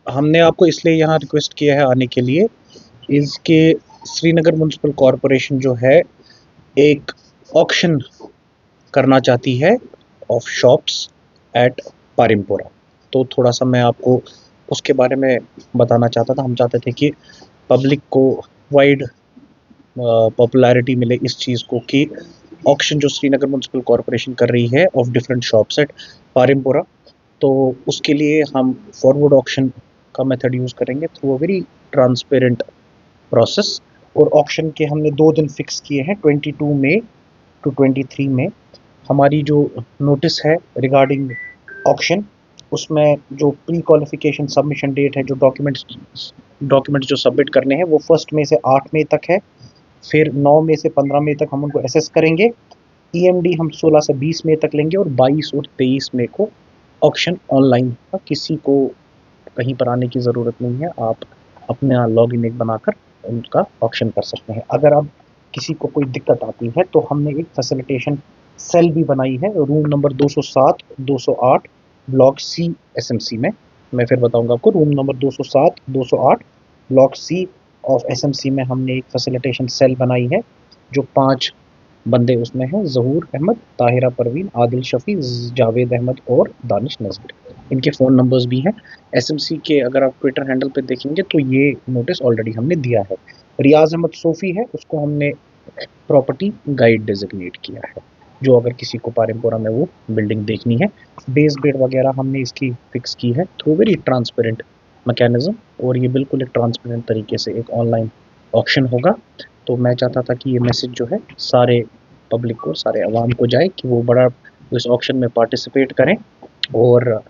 हमने आपको इसलिए यहाँ रिक्वेस्ट किया है आने के लिए, इसके श्रीनगर म्युनिसिपल कॉरपोरेशन जो है एक ऑक्शन करना चाहती है ऑफ शॉप्स एट पारिमपोरा। तो थोड़ा सा मैं आपको उसके बारे में बताना चाहता था। हम चाहते थे कि पब्लिक को वाइड पॉपुलैरिटी मिले इस चीज़ को कि ऑक्शन जो श्रीनगर म्युनिसिपल कॉरपोरेशन कर रही है of different shops at Parimpora, तो उसके लिए हम फॉरवर्ड ऑक्शन का मेथड यूज़ करेंगे through a very transparent process. और ऑक्शन के हमने 2 दिन फिक्स किए हैं, 22 मई टू 23 मई। हमारी जो नोटिस है रिगार्डिंग ऑक्शन, उसमें जो प्री क्वालिफिकेशन सबमिशन डेट है, जो डॉक्यूमेंट्स जो सबमिट करने हैं वो 1 मई से 8 मई तक है। फिर 9 मई से 15 मई तक हम उनको असेस करेंगे। ईएमडी हम 16 से 20 मई तक लेंगे और 22 और 23 मई को ऑक्शन ऑनलाइन होगा। किसी को कहीं पर आने की ज़रूरत नहीं है, आप अपना लॉगिन एक बनाकर उनका ऑक्शन कर सकते हैं। अगर अब किसी को कोई दिक्कत आती है तो हमने एक फैसिलिटेशन सेल भी बनाई है room number 207 208 block C SMC में। मैं फिर बताऊंगा आपको। Room number 207 208 block C of SMC में हमने एक फैसिलिटेशन सेल बनाई है, जो 5 बंदे उसमें हैं, ज़हूर अहमद, ताहिरा परवीन, आदिल शफी, जावेद अहमद और दानिश नज़र। इनके फ़ोन नंबर्स भी हैं। एसएमसी के अगर आप ट्विटर हैंडल पे देखेंगे तो ये नोटिस ऑलरेडी हमने दिया है। रियाज अहमद सोफ़ी है, उसको हमने प्रॉपर्टी गाइड डेजिग्नेट किया है, जो अगर किसी को पारिमपोरा में वो बिल्डिंग देखनी है। बेस बेड वगैरह हमने इसकी फिक्स की है थ्रू वेरी ट्रांसपेरेंट मैकेनिज्म, और ये बिल्कुल एक ट्रांसपेरेंट तरीके से एक ऑनलाइन ऑक्शन होगा। तो मैं चाहता था कि ये मैसेज जो है सारे पब्लिक को, सारे अवाम को जाए कि वो बड़ा इस ऑक्शन में पार्टिसिपेट करें, और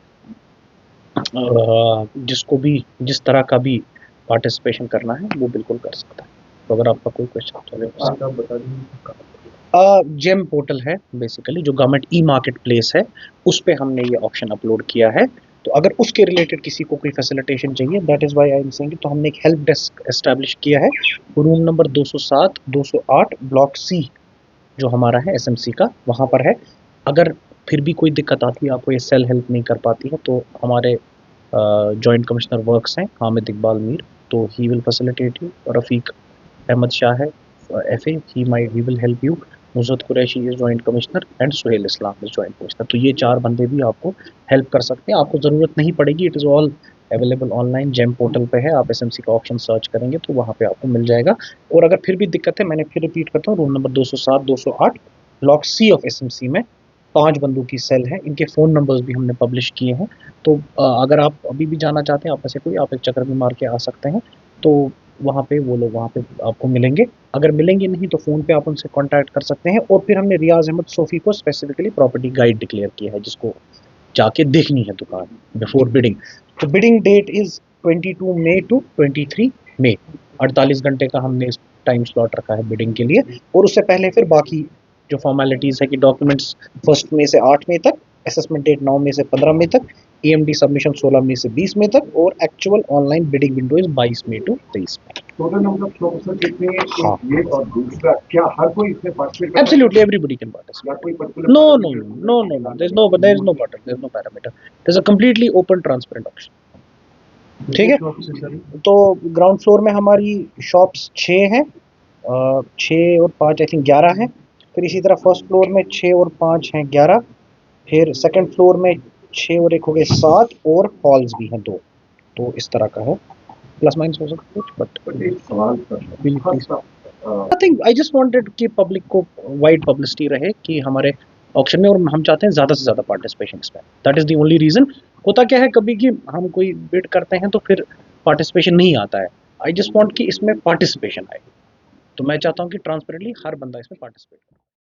जिसको भी जिस तरह का भी पार्टिसिपेशन करना है वो बिल्कुल कर सकता है। तो अगर आपका कोई क्वेश्चन तो बता दीजिए। जेम पोर्टल है बेसिकली, जो गवर्नमेंट ई मार्केट प्लेस है, उस पे हमने ये ऑप्शन अपलोड किया है। तो अगर उसके रिलेटेड किसी को कोई फैसिलिटेशन चाहिए, that is why I am saying, तो हमने एक हेल्प डेस्क एस्टैब्लिश किया है रूम नंबर 207 208 ब्लॉक सी जो हमारा है एसएमसी का, वहाँ पर है। अगर फिर भी कोई दिक्कत आती है, आपको ये सेल हेल्प नहीं कर पाती है, तो हमारे जॉइंट कमिश्नर वर्क्स हैं हामिद इकबाल मीर, तो he will facilitate you. Rafiq Ahmad Shah है F A, he will help you. Nusrat Qureshi is joint commissioner and Suhail Islam is joint commissioner. तो ये 4 बंदे भी आपको हेल्प कर सकते हैं। आपको ज़रूरत नहीं पड़ेगी, it is all available online, GeM portal पे है। आप एसएमसी का ऑप्शन सर्च करेंगे तो वहाँ पे आपको मिल जाएगा। और अगर फिर भी दिक्कत है, मैंने फिर रिपीट करता हूँ, room number 207 208 block C of SMC में 5 बंदों की सेल है। इनके फ़ोन नंबर्स भी हमने पब्लिश किए हैं। तो अगर आप अभी भी जाना चाहते हैं, आप ऐसे कोई आप एक चक्कर भी मार के आ सकते हैं। तो वहाँ पे वो लोग वहाँ पे आपको मिलेंगे। अगर मिलेंगे नहीं तो फ़ोन पे आप उनसे कॉन्टैक्ट कर सकते हैं। और फिर हमने रियाज अहमद सोफ़ी को स्पेसिफिकली प्रॉपर्टी गाइड डिक्लेयर किया है, जिसको जाके देखनी है दुकान बिफोर बिडिंग। तो bidding date is 22 May to 23 May. 48 घंटे का हमने इस टाइम स्लॉट रखा है बिडिंग के लिए। और उससे पहले फिर बाकी जो फॉर्मेलिटीज़ है कि डॉक्यूमेंट्स 1 मई से 8 मई तक, असेसमेंट डेट 9 मई से 15 मई तक, ईएमडी सबमिशन 16 मई से 20 मई तक, और actual online bidding window is 22 May to 23 May. Total number of shops कितने हैं? हाँ, ये और दूसरा, क्या हर कोई इसमें participate? Absolutely everybody can participate. No no no no no, there is no button, there is no parameter, there is a completely open transparent option. ठीक है। तो ग्राउंड फ्लोर में हमारी शॉप्स 6 हैं, 6 और 5 आई थिंक 11 हैं। फिर इसी तरह फर्स्ट फ्लोर में 6 और 5 हैं 11। फिर सेकंड फ्लोर में 6 और 1 हो गए 7, और हॉल्स भी हैं 2। तो इस तरह का है, प्लस माइनस हो सकता है कुछ, but nothing. I just wanted कि पब्लिक को वाइड पब्लिसिटी रहे कि हमारे ऑक्शन में, और हम चाहते हैं ज़्यादा से ज़्यादा पार्टिसिपेशन इसमें। That is the only reason. होता क्या है कभी कि हम कोई बिड करते हैं तो फिर पार्टिसिपेशन नहीं आता है। आई जस्ट वांट कि इसमें पार्टिसिपेशन आए। तो मैं चाहता हूँ कि ट्रांसपेरेंटली हर बंदा इसमें पार्टिसिपेट करे।